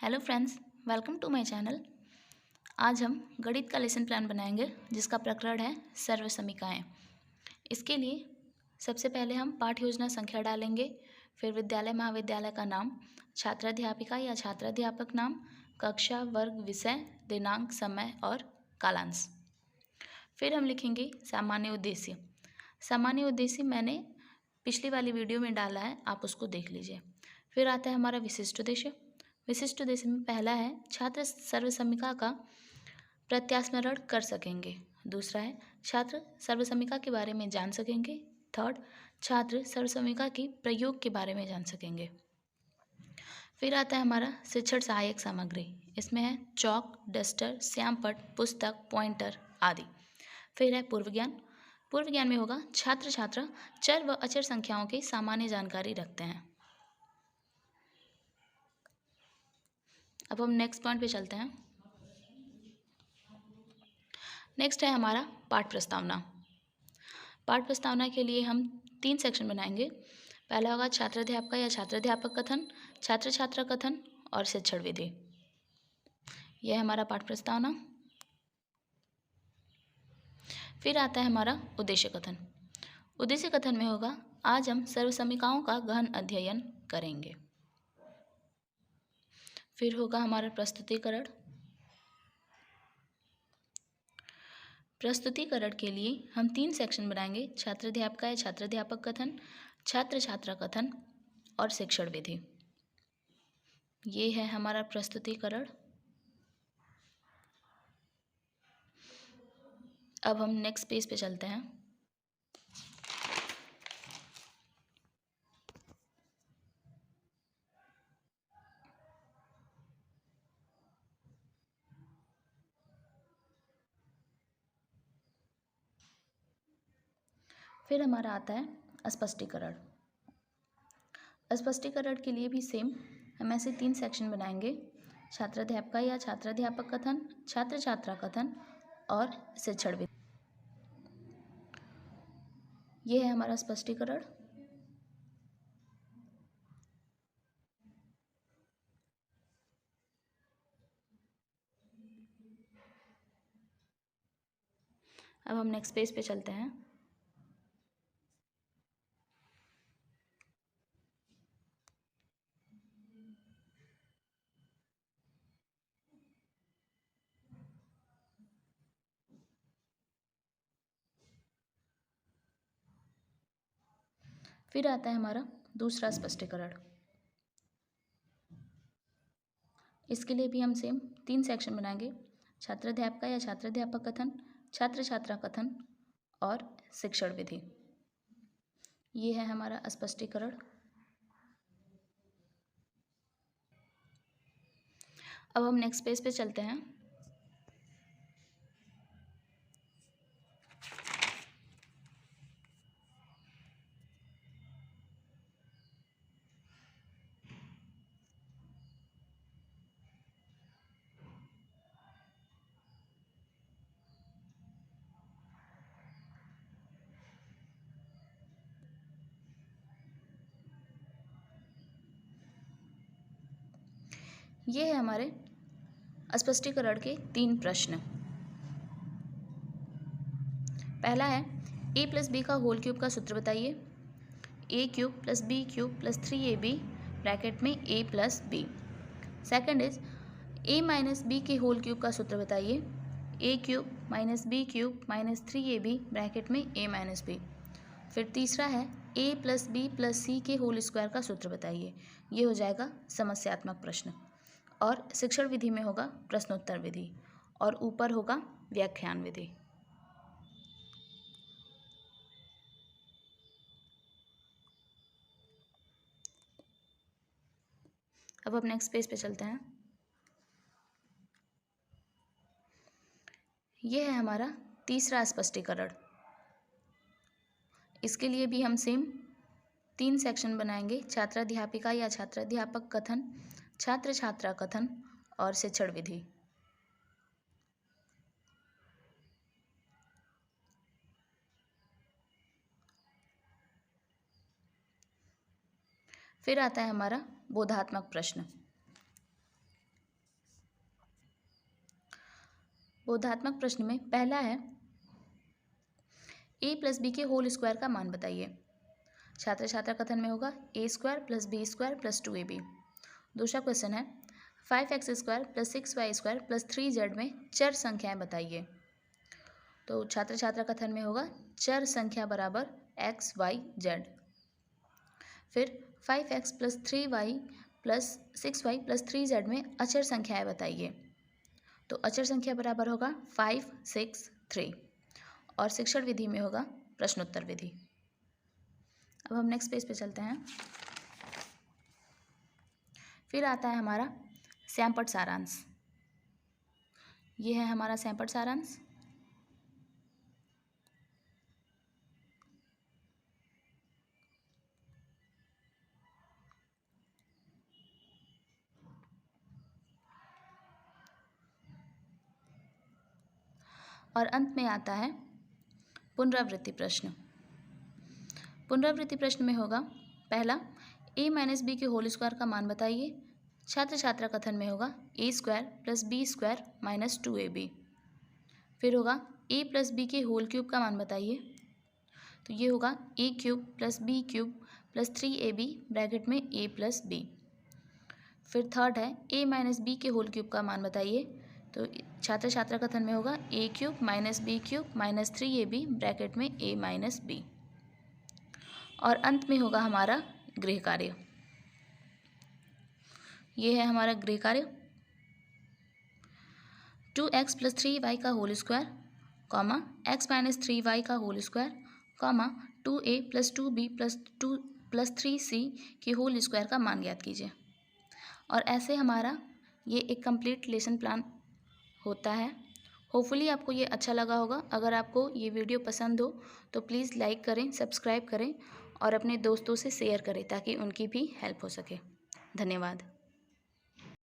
Hello friends, welcome to my channel. आज हम गणित का लेसन प्लान बनाएंगे जिसका प्रकरण है सर्व समीकरणाएं। इसके लिए सबसे पहले हम पाठ्य योजना संख्या डालेंगे, फिर विद्यालय महाविद्यालय का नाम, छात्राध्यापिका या छात्राध्यापक नाम, कक्षा वर्ग विषय दिनांक समय और कालांश। फिर हम लिखेंगे सामान्य उद्देश्य। सामान्य उद्देश्य मैंने पिछली वाली वीडियो में डाला है, आप उसको देख लीजिए। फिर आता है हमारा विशिष्ट उद्देश्य। विशिष्ट उद्देश्य में पहला है छात्र सर्व समीकरण का प्रत्यास्मरण कर सकेंगे। दूसरा है छात्र सर्व समीकरण के बारे में जान सकेंगे। थर्ड, छात्र सर्व समीकरण की प्रयोग के बारे में जान सकेंगे। फिर आता है हमारा शिक्षण सहायक सामग्री। इसमें है चौक, डस्टर, श्यामपट्ट, पुस्तक, पॉइंटर आदि। फिर है पूर्व ज्ञान। पूर्व ज्ञान में होगा छात्र छात्रा चर व अचर संख्याओं की सामान्य जानकारी रखते हैं। अब हम नेक्स्ट पॉइंट पे चलते हैं। नेक्स्ट है हमारा पाठ प्रस्तावना। पाठ प्रस्तावना के लिए हम 3 सेक्शन बनाएंगे। पहला होगा छात्राध्यापक या छात्राध्यापक कथन, छात्र छात्रा कथन और शिक्षण विधि। यह है हमारा पाठ प्रस्तावना। फिर आता है हमारा उद्देश्य कथन। उद्देश्य कथन में होगा आज हम सर्व समीकरणों का गहन अध्ययन करेंगे। फिर होगा हमारा प्रस्तुतिकरण। प्रस्तुतिकरण के लिए हम 3 सेक्शन बनाएंगे, छात्राध्यापक या छात्राध्यापक कथन, छात्र छात्रा कथन और शिक्षण विधि। ये है हमारा प्रस्तुतिकरण। अब हम नेक्स्ट पेज पे चलते हैं। फिर हमारा आता है स्पष्टीकरण। स्पष्टीकरण के लिए भी सेम हम ऐसे 3 सेक्शन बनाएंगे, छात्राध्यापक या छात्राध्यापक कथन, छात्र छात्रा कथन और शिक्षण विधि। ये है हमारा स्पष्टीकरण। अब हम नेक्स्ट पेज पे चलते हैं। फिर आता है हमारा दूसरा स्पष्टीकरण। इसके लिए भी हम सेम 3 सेक्शन बनाएंगे, छात्राध्यापक या छात्राध्यापक कथन, छात्र छात्रा कथन और शिक्षण विधि। ये है हमारा स्पष्टीकरण। अब हम नेक्स्ट पेज पे चलते हैं। ये है हमारे स्पष्टीकरण के 3 प्रश्न। पहला है a प्लस बी का होल क्यूब का सूत्र बताइए। a cube plus B cube plus 3ab bracket में a plus B. Second is a minus B के होल क्यूब का सूत्र बताइए। a cube minus B cube minus 3ab bracket में a माइनस बी। फिर तीसरा है a plus B plus C के होल स्क्वायर का सूत्र बताइए। ये हो जाएगा समस्यात्मक प्रश्न। और शिक्षण विधि में होगा प्रश्नोत्तर विधि और ऊपर होगा व्याख्यान विधि। अब हम नेक्स्ट पेज पे चलते हैं। यह है हमारा तीसरा स्पष्टीकरण। इसके लिए भी हम सेम 3 सेक्शन बनाएंगे, छात्राध्यापिका या छात्राध्यापक कथन, छात्र छात्रा कथन और शिक्षण विधि। फिर आता है हमारा बोधात्मक प्रश्न। बोधात्मक प्रश्न में पहला है a प्लस बी के होल स्क्वायर का मान बताइए। छात्र छात्रा कथन में होगा a square plus B square plus 2ab। दूसरा क्वेश्चन है 5x square plus 6y square plus 3z में चर संख्याएं बताइए। तो छात्र छात्रा कथन में होगा चर संख्या बराबर x, y, z। फिर 5x plus 3y plus 6y plus 3z में अचर संख्याएं बताइए। तो अचर संख्या बराबर होगा 5, 6, 3 और शिक्षण विधि में होगा प्रश्नोत्तर विधि। अब हम नेक्स्ट पेज पे चलते हैं। फिर आता है हमारा सैंपट सारांश। ये है हमारा सैंपट सारांश। और अंत में आता है पुनरावृत्ति प्रश्न। पुनरावृत्ति प्रश्न में होगा पहला a माइनस बी के होल स्क्वायर का मान बताइए। छात्र छात्रा कथन में होगा a square plus B square minus 2ab। फिर होगा a प्लस बी के होल क्यूब का मान बताइए। तो ये होगा a cube plus B cube plus 3ab bracket में a प्लस बी। फिर थर्ड है a माइनस बी के होल क्यूब का मान बताइए। तो छात्र छात्रा कथन में होगा a cube minus B cube minus 3ab bracket में a माइनस बी। और अंत में होगा हमारा गृह कार्य। ये है हमारा गृह कार्य 2x प्लस 3y का whole square comma x minus 3y का whole square comma 2a plus 2b plus 2 plus 3c के होल स्क्वायर का मान ज्ञात कीजिए। और ऐसे हमारा ये एक कंप्लीट लेसन प्लान होता है। होपफुली आपको ये अच्छा लगा होगा। अगर आपको ये वीडियो पसंद हो तो प्लीज़ लाइक करें, सब्सक्राइब करें और अपने दोस्तों से शेयर करें ताकि उनकी भी हेल्प हो सके। धन्यवाद।